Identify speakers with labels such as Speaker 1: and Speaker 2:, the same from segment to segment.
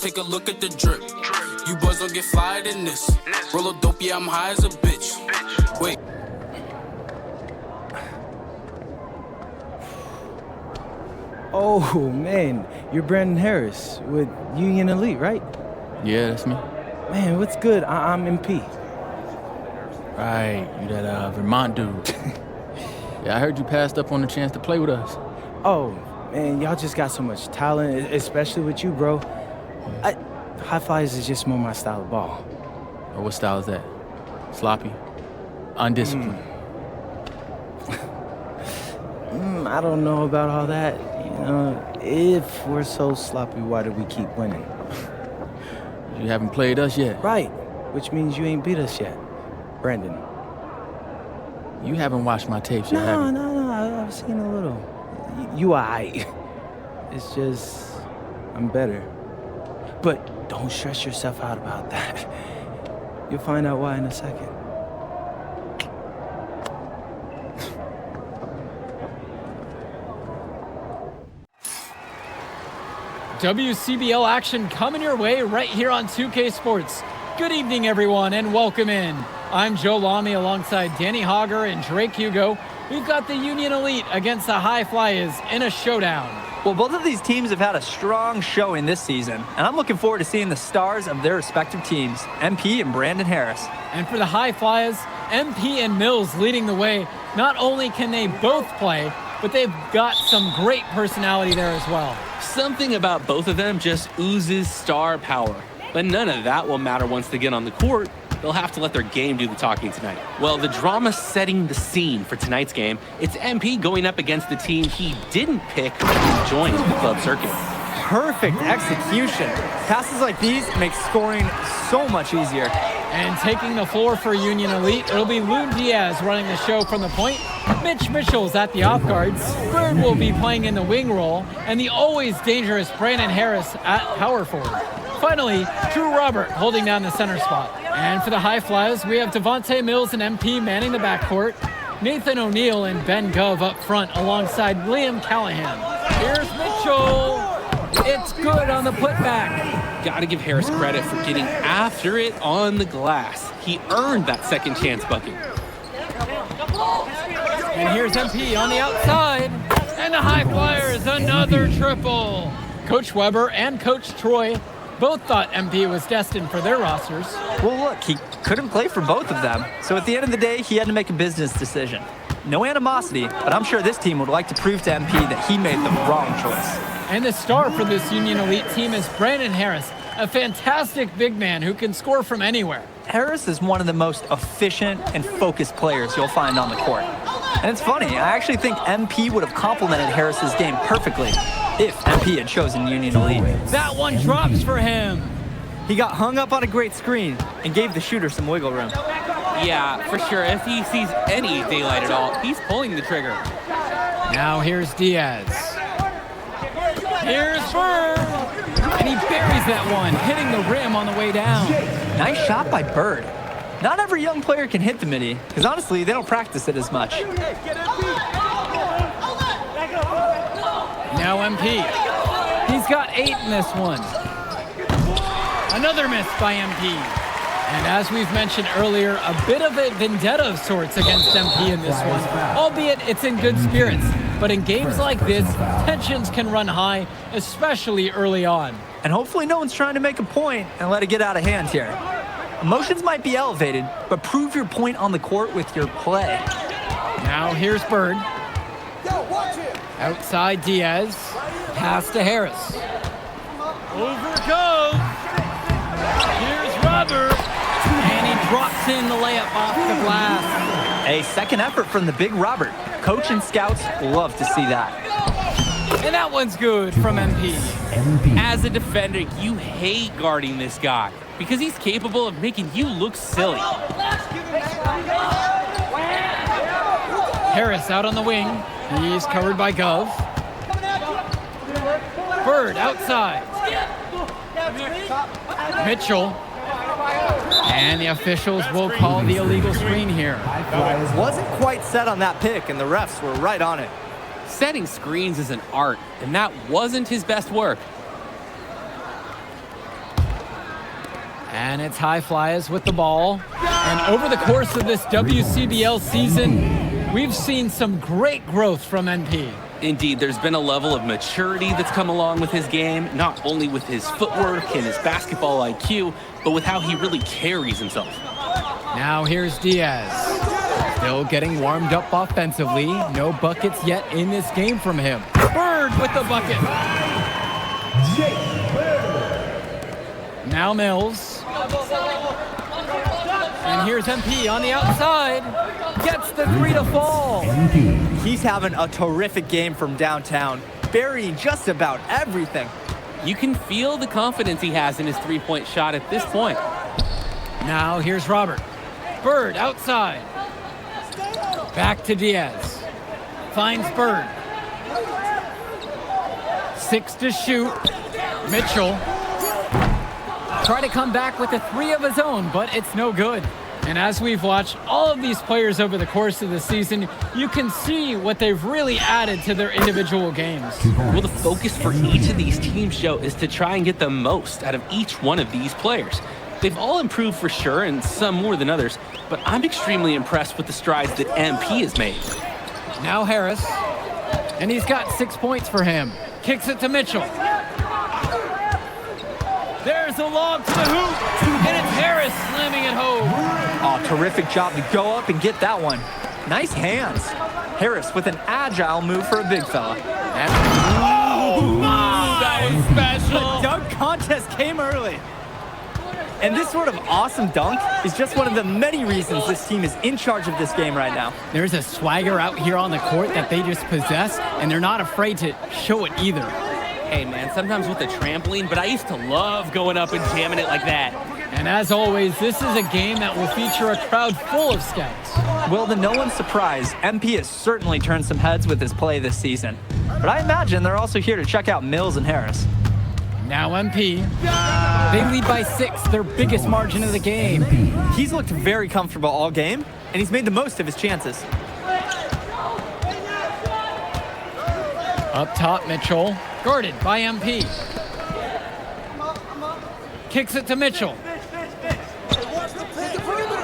Speaker 1: Just take a look at the drip. You boys don't get fired in this. Roll a dope, yeah, I'm high as a bitch. Wait.
Speaker 2: Oh, man, you're Brandon Harris with Union Elite, right?
Speaker 3: Yeah, that's me.
Speaker 2: Man, what's good? I'm MP.
Speaker 3: Right, you that Vermont dude. Yeah, I heard you passed up on the chance to play with us.
Speaker 2: Oh, man, y'all just got so much talent, especially with you, bro. High flyers is just more my style of ball.
Speaker 3: Oh, what style is that? Sloppy? Undisciplined?
Speaker 2: I don't know about all that. You know, if we're so sloppy, why do we keep winning?
Speaker 3: You haven't played us yet.
Speaker 2: Right, which means you ain't beat us yet. Brandon.
Speaker 3: You haven't watched my tapes yet, have you?
Speaker 2: No, I've seen a little. You aight. It's just, I'm better. But don't stress yourself out about that. You'll find out why in a second.
Speaker 4: WCBL action coming your way right here on 2K Sports. Good evening, everyone, and welcome in. I'm Joe Lamy alongside Danny Hogger and Drake Hugo. We've got the Union Elite against the High Flyers in a showdown.
Speaker 5: Well, both of these teams have had a strong showing this season, and I'm looking forward to seeing the stars of their respective teams, MP and Brandon Harris.
Speaker 4: And for the High Flyers, MP and Mills leading the way. Not only can they both play, but they've got some great personality there as well.
Speaker 6: Something about both of them just oozes star power. But none of that will matter once they get on the court. They'll have to let their game do the talking tonight. Well, the drama setting the scene for tonight's game, it's MP going up against the team he didn't pick when he joined the club circuit.
Speaker 5: Perfect execution. Passes like these make scoring so much easier.
Speaker 4: And taking the floor for Union Elite, it'll be Loon Diaz running the show from the point. Mitch Mitchell's at the off guards. Bird will be playing in the wing role. And the always dangerous Brandon Harris at power forward. Finally, Drew Robert holding down the center spot. And for the High Flyers, we have Devontae Mills and MP manning the backcourt. Nathan O'Neill and Ben Gove up front alongside Liam Callahan. Here's Mitchell. It's good on the putback.
Speaker 6: Gotta give Harris credit for getting after it on the glass. He earned that second chance bucket.
Speaker 4: And here's MP on the outside. And the High Flyers, another triple. Coach Weber and Coach Troy both thought MP was destined for their rosters.
Speaker 5: Well, look, he couldn't play for both of them. So at the end of the day, he had to make a business decision. No animosity, but I'm sure this team would like to prove to MP that he made the wrong choice.
Speaker 4: And the star for this Union Elite team is Brandon Harris, a fantastic big man who can score from anywhere.
Speaker 5: Harris is one of the most efficient and focused players you'll find on the court. And it's funny, I actually think MP would have complemented Harris's game perfectly if MP had chosen Union Elite.
Speaker 4: That one drops for him.
Speaker 5: He got hung up on a great screen and gave the shooter some wiggle room.
Speaker 6: Yeah, for sure. If he sees any daylight at all, he's pulling the trigger.
Speaker 4: Now here's Diaz. Here's Bird. And he buries that one, hitting the rim on the way down.
Speaker 5: Nice shot by Bird. Not every young player can hit the midi, because honestly, they don't practice it as much.
Speaker 4: Now MP. He's got 8 in this one. Another miss by MP. And as we've mentioned earlier, a bit of a vendetta of sorts against MP in this one, albeit it's in good spirits. But in games like this, tensions can run high, especially early on.
Speaker 5: And hopefully no one's trying to make a point and let it get out of hand here. Emotions might be elevated, but prove your point on the court with your play.
Speaker 4: Now here's Bird. Outside Diaz. Pass to Harris. Over goes. Here's Robert. And he drops in the layup off the glass.
Speaker 5: A second effort from the big Robert. Coach and scouts love to see that.
Speaker 4: And that one's good from MP.
Speaker 6: As a defender, you hate guarding this guy because he's capable of making you look silly.
Speaker 4: Harris out on the wing. He's covered by Gove. Bird outside. Mitchell. And the officials will call the illegal screen here.
Speaker 5: Wasn't quite set on that pick, and the refs were right on it.
Speaker 6: Setting screens is an art, and that wasn't his best work.
Speaker 4: And it's High Flyers with the ball. And over the course of this WCBL season, we've seen some great growth from NP.
Speaker 6: Indeed, there's been a level of maturity that's come along with his game, not only with his footwork and his basketball IQ, but with how he really carries himself.
Speaker 4: Now here's Diaz. Still getting warmed up offensively. No buckets yet in this game from him. Bird with the bucket. Now Mills. And here's MP on the outside. Gets the three to fall.
Speaker 5: He's having a terrific game from downtown, burying just about everything.
Speaker 6: You can feel the confidence he has in his three-point shot at this point.
Speaker 4: Now here's Robert. Bird outside. Back to Diaz. Finds Bird. 6 to shoot. Mitchell. Try to come back with a three of his own, but it's no good. And as we've watched all of these players over the course of the season, you can see what they've really added to their individual games.
Speaker 6: Well, the focus for each of these teams, Joe, is to try and get the most out of each one of these players. They've all improved for sure, and some more than others, but I'm extremely impressed with the strides that MP has made.
Speaker 4: Now Harris, and he's got 6 points for him. Kicks it to Mitchell. There's a lob to the hoop, and it's Harris slamming it home.
Speaker 5: Oh, terrific job to go up and get that one. Nice hands. Harris with an agile move for a big fella.
Speaker 4: That was special.
Speaker 5: The dunk contest came early. And this sort of awesome dunk is just one of the many reasons this team is in charge of this game right now.
Speaker 4: There's a swagger out here on the court that they just possess, and they're not afraid to show it either.
Speaker 6: Hey, man, sometimes with the trampoline, but I used to love going up and jamming it like that.
Speaker 4: And as always, this is a game that will feature a crowd full of scouts.
Speaker 5: Well, to no one's surprise, MP has certainly turned some heads with his play this season. But I imagine they're also here to check out Mills and Harris.
Speaker 4: Now MP. They lead by 6, their biggest margin of the game.
Speaker 5: He's looked very comfortable all game, and he's made the most of his chances.
Speaker 4: Up top, Mitchell. Guarded by MP. Kicks it to Mitchell.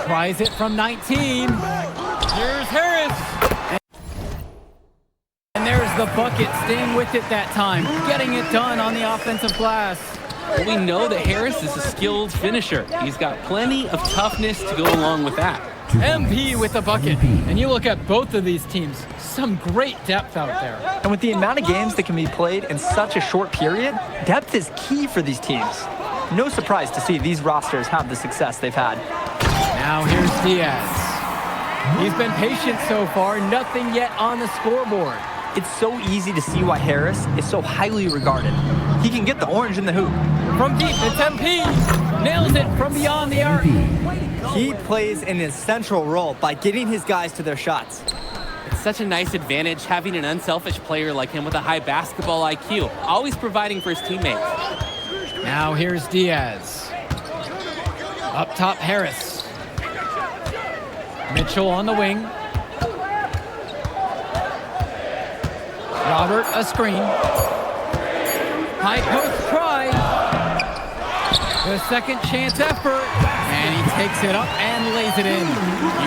Speaker 4: Tries it from 19. Here's Harris. And there's the bucket, staying with it that time. Getting it done on the offensive glass.
Speaker 6: Well, we know that Harris is a skilled finisher. He's got plenty of toughness to go along with that.
Speaker 4: MP with the bucket. And you look at both of these teams, some great depth out there.
Speaker 5: And with the amount of games that can be played in such a short period, depth is key for these teams. No surprise to see these rosters have the success they've had.
Speaker 4: Now here's Diaz. He's been patient so far, nothing yet on the scoreboard.
Speaker 5: It's so easy to see why Harris is so highly regarded. He can get the orange in the hoop.
Speaker 4: From deep, it's MP. Nails it from beyond the arc.
Speaker 5: He plays an essential role by getting his guys to their shots.
Speaker 6: It's such a nice advantage having an unselfish player like him with a high basketball IQ, always providing for his teammates.
Speaker 4: Now here's Diaz. Up top, Harris. Mitchell on the wing. Robert, a screen. High post try. The second chance effort. And he takes it up and lays it in.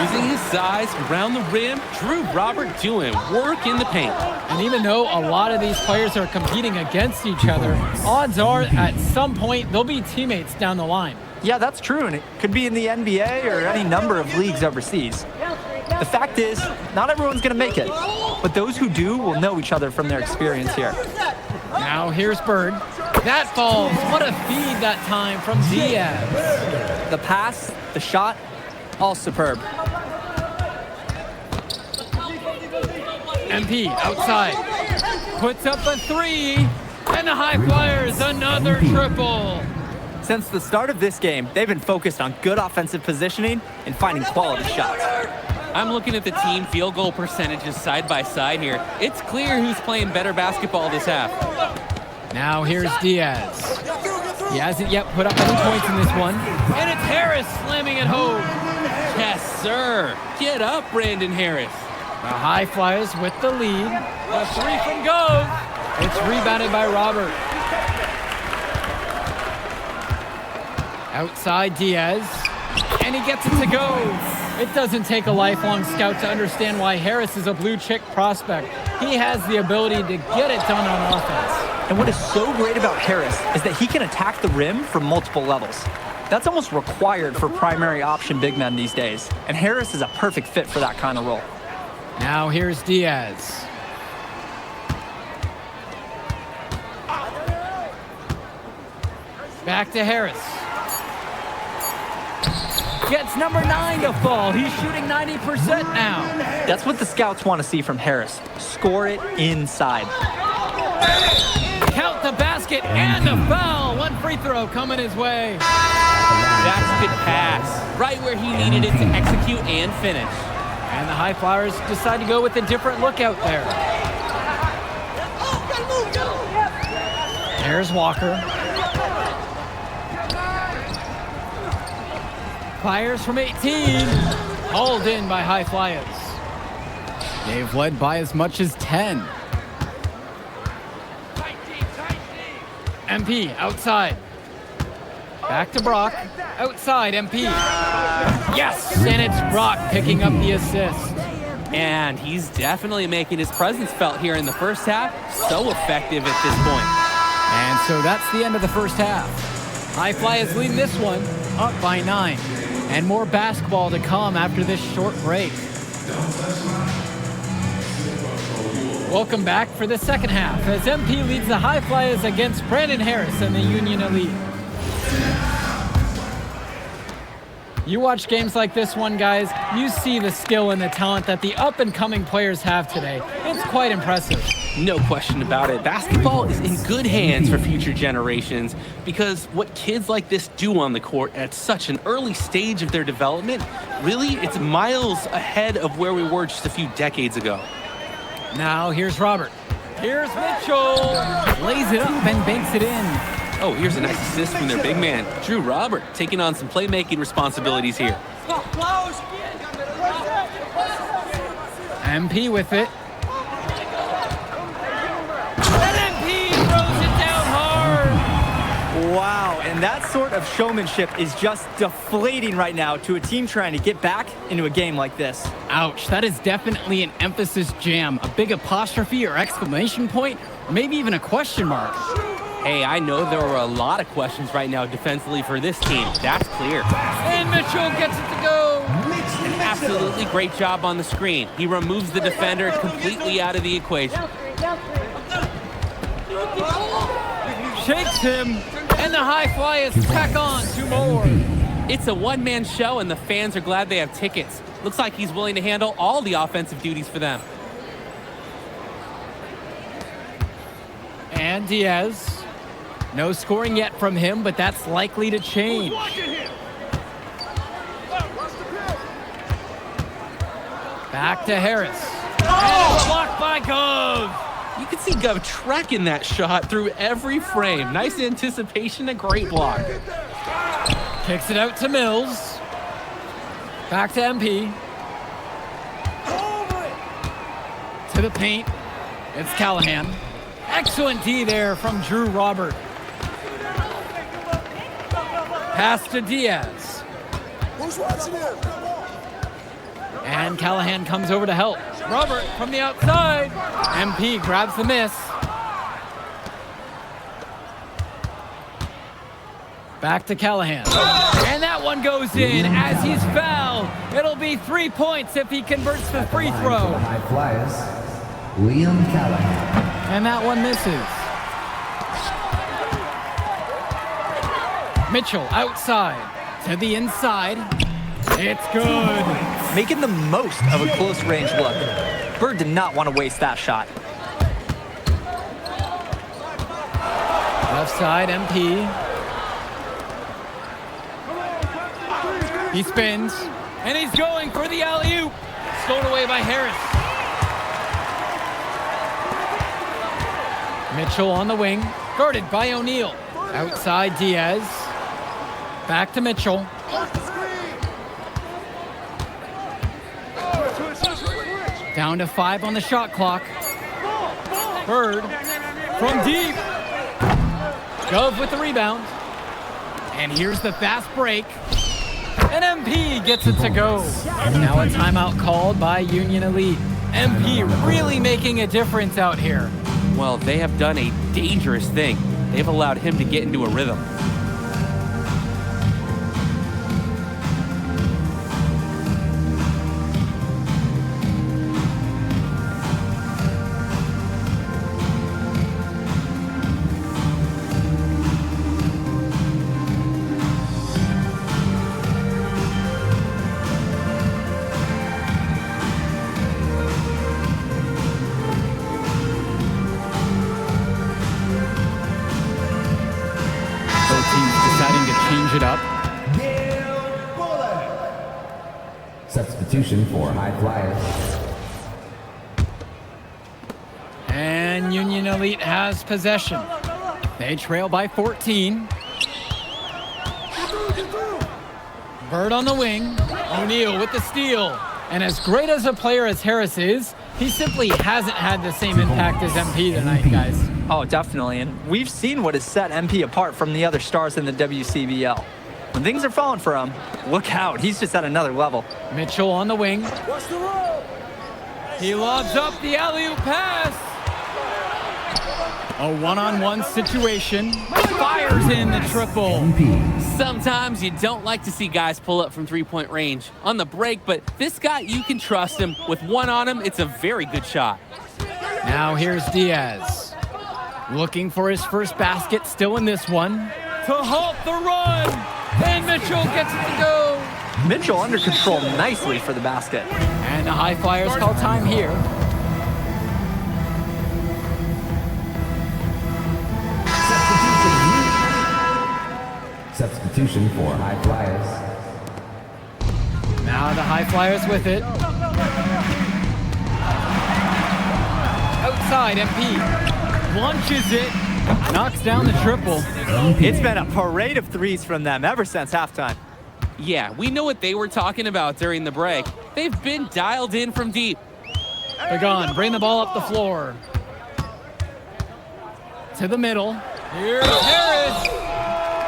Speaker 6: Using his size around the rim, Drew Robert doing work in the paint.
Speaker 4: And even though a lot of these players are competing against each other, odds are at some point they'll be teammates down the line.
Speaker 5: Yeah, that's true, and it could be in the NBA or any number of leagues overseas. The fact is, not everyone's going to make it, but those who do will know each other from their experience here.
Speaker 4: Now here's Bird. That falls. What a feed that time from Diaz.
Speaker 5: The pass, the shot, all superb.
Speaker 4: MP outside. Puts up a three. And the High Flyers another triple.
Speaker 5: Since the start of this game, they've been focused on good offensive positioning and finding quality shots.
Speaker 6: I'm looking at the team field goal percentages side by side here. It's clear who's playing better basketball this half.
Speaker 4: Now here's Diaz. He hasn't yet put up any points in this one. And it's Harris slamming it home.
Speaker 6: Yes, sir. Get up, Brandon Harris.
Speaker 4: The High Flyers with the lead. A three from Gove. It's rebounded by Robert. Outside Diaz. And he gets it to go. It doesn't take a lifelong scout to understand why Harris is a blue-chip prospect. He has the ability to get it done on offense.
Speaker 5: And what is so great about Harris is that he can attack the rim from multiple levels. That's almost required for primary option big men these days. And Harris is a perfect fit for that kind of role.
Speaker 4: Now here's Diaz. Back to Harris. Gets number 9 to fall. He's shooting 90% now.
Speaker 5: That's what the scouts want to see from Harris. Score it inside.
Speaker 4: Count the basket and the foul. One free throw coming his way.
Speaker 6: That's a good pass. Right where he needed it to execute and finish.
Speaker 4: And the High Flyers decide to go with a different look out there. There's Walker. Fires from 18. Hauled in by High Flyers.
Speaker 2: They've led by as much as 10.
Speaker 4: MP outside. Back to Brock. Outside MP. Yes! And it's Brock picking up the assist.
Speaker 6: And he's definitely making his presence felt here in the first half. So effective at this point.
Speaker 4: And so that's the end of the first half. High Flyers leading this one up by 9. And more basketball to come after this short break. Welcome back for the second half as MP leads the High Flyers against Brandon Harris and the Union Elite. You watch games like this one, guys, you see the skill and the talent that the up-and-coming players have today. It's quite impressive.
Speaker 6: No question about it. Basketball is in good hands for future generations because what kids like this do on the court at such an early stage of their development, really, it's miles ahead of where we were just a few decades ago.
Speaker 4: Now here's Robert. Here's Mitchell. Lays it up and banks it in.
Speaker 6: Oh, here's a nice assist from their big man, Drew Robert, taking on some playmaking responsibilities here.
Speaker 4: MP with it. And MP throws it down hard.
Speaker 5: Wow, and that sort of showmanship is just deflating right now to a team trying to get back into a game like this.
Speaker 4: Ouch, that is definitely an emphasis jam. A big apostrophe or exclamation point, or maybe even a question mark.
Speaker 6: Hey, I know there were a lot of questions right now defensively for this team. That's clear.
Speaker 4: And Mitchell gets it to go.
Speaker 6: An absolutely great job on the screen. He removes the defender completely out of the equation.
Speaker 4: Shakes him, and the High Flyers tack on 2 more.
Speaker 6: It's a one-man show, and the fans are glad they have tickets. Looks like he's willing to handle all the offensive duties for them.
Speaker 4: And Diaz. No scoring yet from him, but that's likely to change. Back to Harris. And blocked by Gove.
Speaker 6: You can see Gov tracking that shot through every frame. Nice anticipation, a great block.
Speaker 4: Kicks it out to Mills. Back to MP. To the paint. It's Callahan. Excellent D there from Drew Robert. Pass to Diaz.
Speaker 7: Who's watching him?
Speaker 4: And Callahan comes over to help. Robert from the outside. MP grabs the miss. Back to Callahan. And that one goes in as he's fouled. It'll be 3 points if he converts the free throw.
Speaker 8: High Flyers, Liam Callahan.
Speaker 4: And that one misses. Mitchell outside to the inside. It's good.
Speaker 5: Making the most of a close range look. Bird did not want to waste that shot.
Speaker 4: Left side, MP. He spins, and he's going for the alley-oop. Stolen away by Harris. Mitchell on the wing, guarded by O'Neal. Outside Diaz. Back to Mitchell. Down to 5 on the shot clock. Bird from deep. Gove with the rebound. And here's the fast break. And MP gets it to go. Now a timeout called by Union Elite. MP really making a difference out here.
Speaker 6: Well, they have done a dangerous thing. They've allowed him to get into a rhythm.
Speaker 4: Change it up.
Speaker 8: Substitution for high flyers.
Speaker 4: And Union Elite has possession. They trail by 14. Bird on the wing. O'Neal with the steal. And as great as a player as Harris is, he simply hasn't had the same impact as MP tonight, guys.
Speaker 5: Oh, definitely. And we've seen what has set MP apart from the other stars in the WCBL. When things are falling for him, look out. He's just at another level.
Speaker 4: Mitchell on the wing. He lobs up the alley-oop pass. A one-on-one situation. Fires in the triple.
Speaker 6: Sometimes you don't like to see guys pull up from three-point range on the break, but this guy, you can trust him. With one on him, it's a very good shot.
Speaker 4: Now here's Diaz. Looking for his first basket, still in this one. To halt the run. And Mitchell gets it to go.
Speaker 5: Mitchell under control nicely for the basket.
Speaker 4: And the High Flyers call time here.
Speaker 8: Substitution for high flyers.
Speaker 4: Now the High Flyers with it. Outside, MP. Launches it. Knocks down the triple.
Speaker 5: It's been a parade of threes from them ever since halftime.
Speaker 6: Yeah, we know what they were talking about during the break. They've been dialed in from deep.
Speaker 4: Pagan, bring the ball up the floor. To the middle. Here's Harris.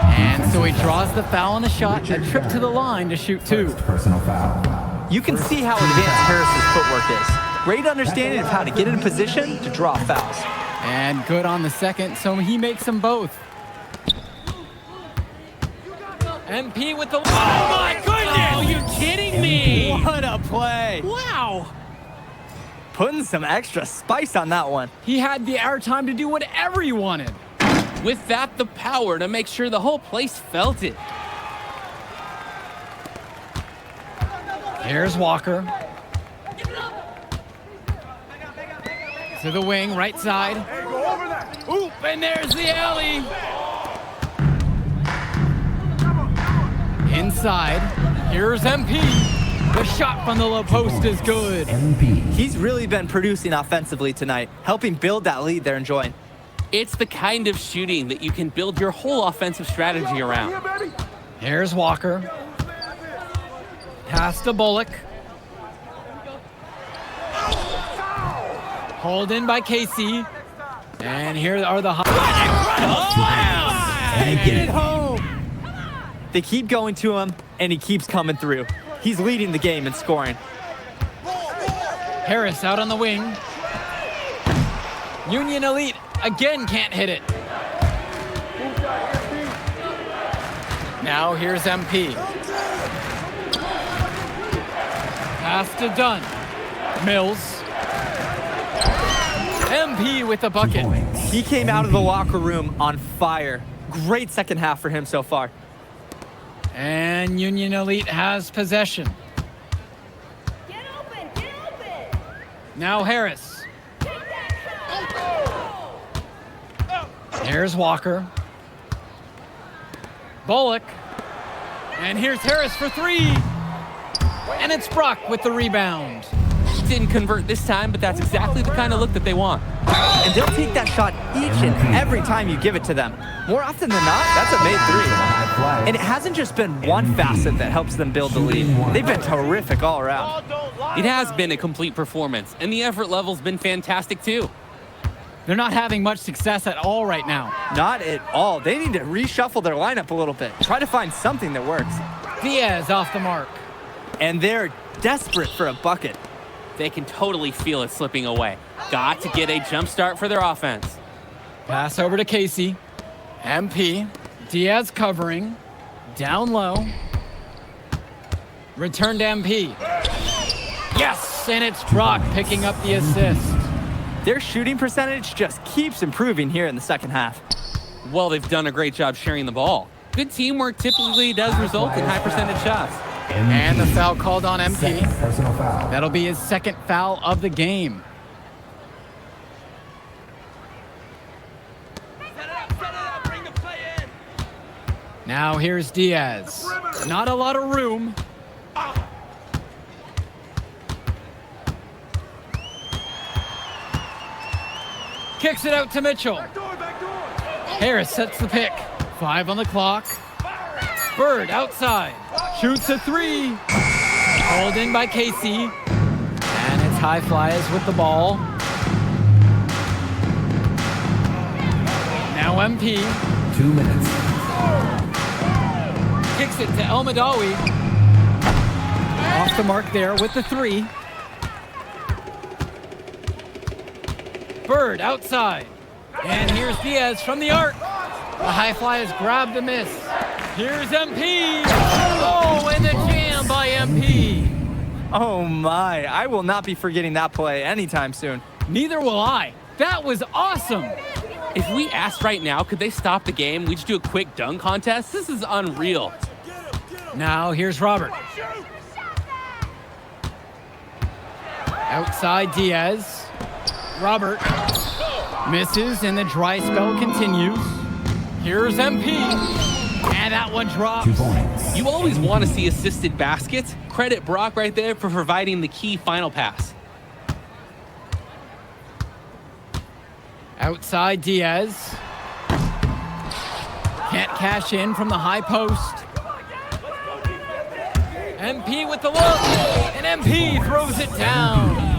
Speaker 4: And so he draws the foul on the shot. A trip to the line to shoot two.
Speaker 8: Personal foul.
Speaker 5: You can see how advanced Harris's footwork is. Great understanding of how to get in position to draw fouls.
Speaker 4: And good on the second, so he makes them both. MP with the... Oh my goodness!
Speaker 6: Oh, you kidding me?
Speaker 5: What a play.
Speaker 6: Wow.
Speaker 5: Putting some extra spice on that one.
Speaker 4: He had the airtime to do whatever he wanted.
Speaker 6: With that, the power to make sure the whole place felt it.
Speaker 4: Here's Walker. To the wing, right side. Oop, and there's the alley. Inside, here's MP. The shot from the low post is good.
Speaker 8: MP.
Speaker 5: He's really been producing offensively tonight, helping build that lead they're enjoying.
Speaker 6: It's the kind of shooting that you can build your whole offensive strategy around.
Speaker 4: Here's Walker. Pass to Bullock. Hauled in by Casey. And here are the...
Speaker 5: Get it home. They keep going to him, and he keeps coming through. He's leading the game in scoring.
Speaker 4: Harris out on the wing. Union Elite again can't hit it. Now here's MP. Pass to Dunn. Mills. MP with the bucket.
Speaker 5: He came out of the locker room on fire. Great second half for him so far.
Speaker 4: And Union Elite has possession.
Speaker 9: Get open, get open.
Speaker 4: Now Harris. Here's Walker. Bullock. And here's Harris for three. And it's Brock with the rebound.
Speaker 6: Didn't convert this time, but that's exactly the kind of look that they want.
Speaker 5: And they'll take that shot each and every time you give it to them. More often than not, that's a made three. And it hasn't just been one facet that helps them build the lead. They've been terrific all around.
Speaker 6: It has been a complete performance, and the effort level's been fantastic too.
Speaker 4: They're not having much success at all right now.
Speaker 5: Not at all. They need to reshuffle their lineup a little bit. Try to find something that works.
Speaker 4: Diaz off the mark.
Speaker 5: And they're desperate for a bucket.
Speaker 6: They can totally feel it slipping away. Got to get a jump start for their offense.
Speaker 4: Pass over to Casey. MP. Diaz covering. Down low. Return to MP. Yes, and it's Brock picking up the assist.
Speaker 5: Their shooting percentage just keeps improving here in the second half.
Speaker 6: Well, they've done a great job sharing the ball. Good teamwork typically does result in high percentage shots.
Speaker 4: And the foul called on MP.
Speaker 8: Second personal foul.
Speaker 4: That'll be his second foul of the game. Now here's Diaz. Not a lot of room. Kicks it out to Mitchell. Harris sets the pick. 5 on the clock. Bird outside. Shoots a 3. Hauled in by Casey. And it's High Flyers with the ball. Now MP.
Speaker 8: 2 minutes.
Speaker 4: Kicks it to El Madawi. Off the mark there with the 3. Bird outside. And here's Diaz from the arc. The High Flyers grab the miss. Here's MP. Oh, and the jam by MP.
Speaker 5: Oh my, I will not be forgetting that play anytime soon.
Speaker 4: Neither will I. That was awesome.
Speaker 6: If we asked right now, could they stop the game? We just do a quick dunk contest? This is unreal.
Speaker 4: Now here's Robert. Outside Diaz. Robert misses and the dry spell continues. Here's MP. And that one drops.
Speaker 8: 2 points.
Speaker 6: You always want to see assisted baskets. Credit Brock right there for providing the key final pass.
Speaker 4: Outside Diaz. Can't cash in from the high post. MP with the look. And MP throws it down.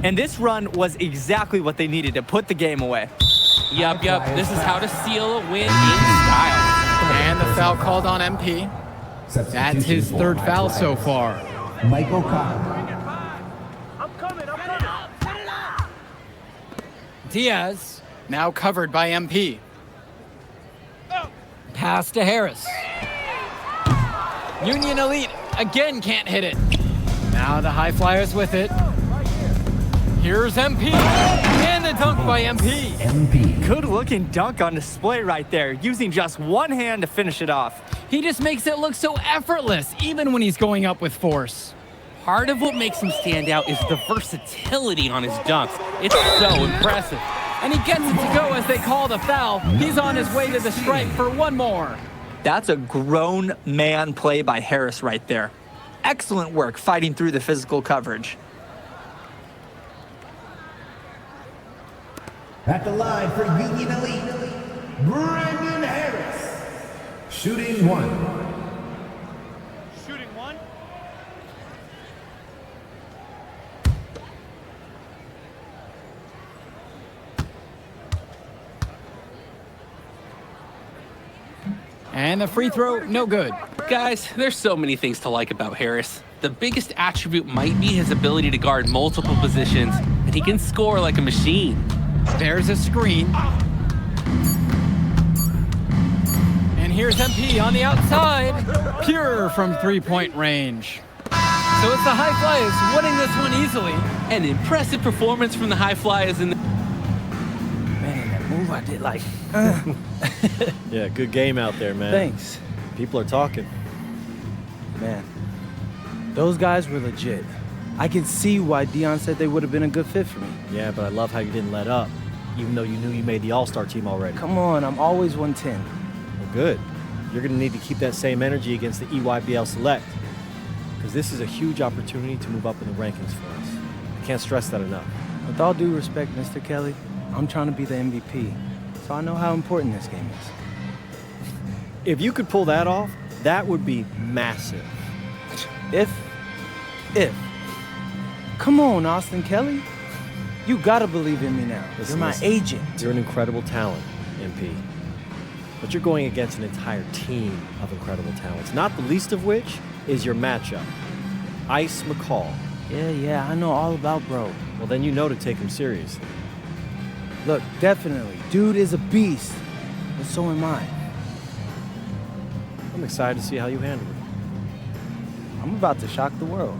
Speaker 5: And this run was exactly what they needed to put the game away.
Speaker 6: Yup. This is how to seal a win in style.
Speaker 4: And the foul called on MP. That's his third foul so far.
Speaker 8: Michael Cobb.
Speaker 4: Diaz, now covered by MP. Pass to Harris. Union Elite again can't hit it. Now the High Flyers with it. Here's MP. And the dunk by MP.
Speaker 8: MP.
Speaker 5: Good looking dunk on display right there, using just one hand to finish it off.
Speaker 4: He just makes it look so effortless, even when he's going up with force.
Speaker 6: Part of what makes him stand out is the versatility on his dunks. It's so impressive.
Speaker 4: And he gets it to go as they call the foul. He's on his way to the stripe for one more.
Speaker 5: That's a grown man play by Harris right there. Excellent work fighting through the physical coverage.
Speaker 8: At the line for Union Elite, Brandon Harris. Shooting 1.
Speaker 10: Shooting 1.
Speaker 4: And the free throw, no good.
Speaker 6: Guys, there's so many things to like about Harris. The biggest attribute might be his ability to guard multiple positions, and he can score like a machine.
Speaker 4: There's a screen. And here's MP on the outside. Pure from three-point range. So it's the High Flyers winning this one easily.
Speaker 6: An impressive performance from the High Flyers in the...
Speaker 2: Man, that move I did like.
Speaker 11: Yeah, good game out there, man.
Speaker 2: Thanks.
Speaker 11: People are talking.
Speaker 2: Man, those guys were legit. I can see why Dion said they would have been a good fit for me.
Speaker 11: Yeah, but I love how you didn't let up, even though you knew you made the All-Star team already.
Speaker 2: Come on, I'm always 110.
Speaker 11: Well, good. You're going to need to keep that same energy against the EYBL Select, because this is a huge opportunity to move up in the rankings for us. I can't stress that enough.
Speaker 2: With all due respect, Mr. Kelly, I'm trying to be the MVP, so I know how important this game is.
Speaker 11: If you could pull that off, that would be massive.
Speaker 2: If. Come on, Austin Kelly. You gotta believe in me now.
Speaker 11: Listen,
Speaker 2: You're my
Speaker 11: listen.
Speaker 2: agent.
Speaker 11: You're an incredible talent, MP. But you're going against an entire team of incredible talents, not the least of which is your matchup, Ice McCall.
Speaker 2: Yeah, I know all about bro.
Speaker 11: Well, then you know to take him seriously.
Speaker 2: Look, definitely. Dude is a beast. But so am I.
Speaker 11: I'm excited to see how you handle it.
Speaker 2: I'm about to shock the world.